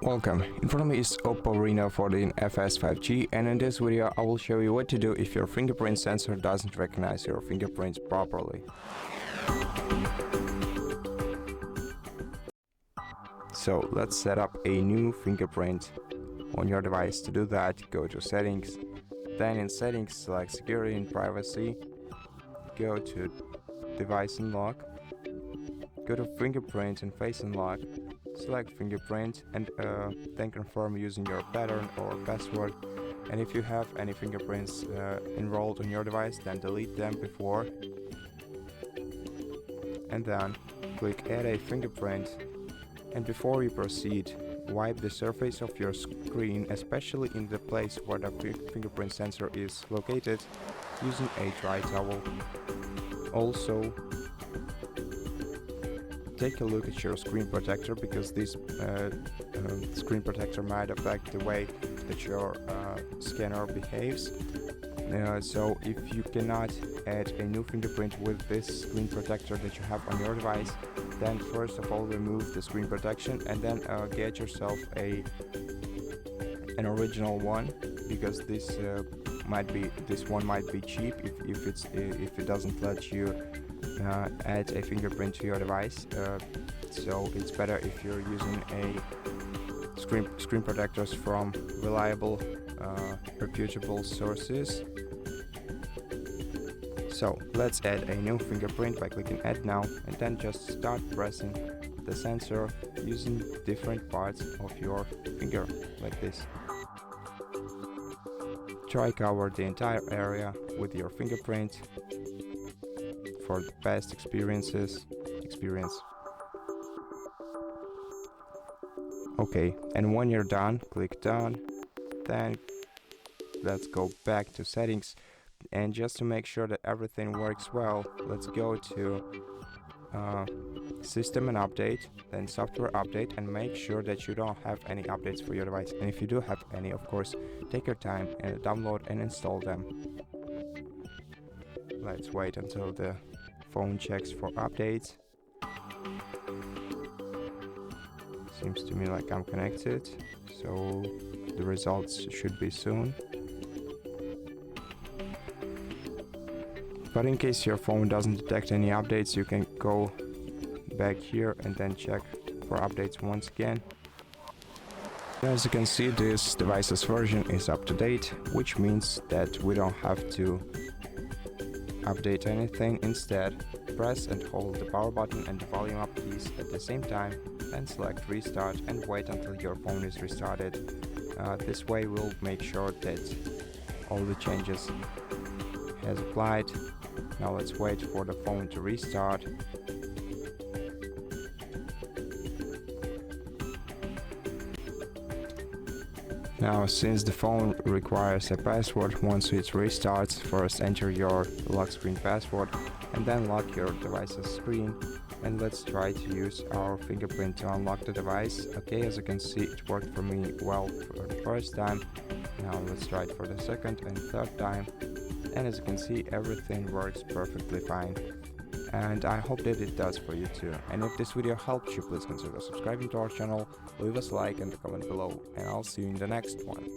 Welcome, in front of me is OPPO Reno 14 FS 5G, and in this video I will show you what to do if your fingerprint sensor doesn't recognize your fingerprints properly. So let's set up a new fingerprint on your device. To do that, go to settings, then in settings select security and privacy, go to device unlock, go to fingerprint and face unlock, select fingerprint and then confirm using your pattern or password, and if you have any fingerprints enrolled on your device, then delete them before, and then click add a fingerprint, and before you proceed, wipe the surface of your screen, especially in the place where the fingerprint sensor is located, using a dry towel. Also, take a look at your screen protector, because this screen protector might affect the way that your scanner behaves. So if you cannot add a new fingerprint with this screen protector that you have on your device, then first of all remove the screen protection and then get yourself an original one, because this one might be cheap if it doesn't let you add a fingerprint to your device. So it's better if you're using a screen protectors from reliable, reputable sources. So let's add a new fingerprint by clicking add now, and then just start pressing the sensor using different parts of your finger, like this. Try cover the entire area with your fingerprint for the best experience. Okay, and when you're done, click done. Then let's go back to settings, and just to make sure that everything works well, let's go to system and update, then software update, and make sure that you don't have any updates for your device, and if you do have any, of course, take your time and download and install them. Let's wait until the phone checks for updates. Seems to me like I'm connected, so the results should be soon. But in case your phone doesn't detect any updates, you can go back here and then check for updates once again. As you can see, this device's version is up to date, which means that we don't have to update anything. Instead, press and hold the power button and the volume up keys at the same time, then select restart and wait until your phone is restarted. This way we'll make sure that all the changes has applied. Now let's wait for the phone to restart. Now, since the phone requires a password, once it restarts, first enter your lock screen password and then lock your device's screen. And let's try to use our fingerprint to unlock the device. Okay, as you can see, it worked for me well for the first time. Now let's try it for the second and third time. And as you can see, everything works perfectly fine. And I hope that it does for you too. And if this video helped you, please consider subscribing to our channel, leave us a like and a comment below, and I'll see you in the next one.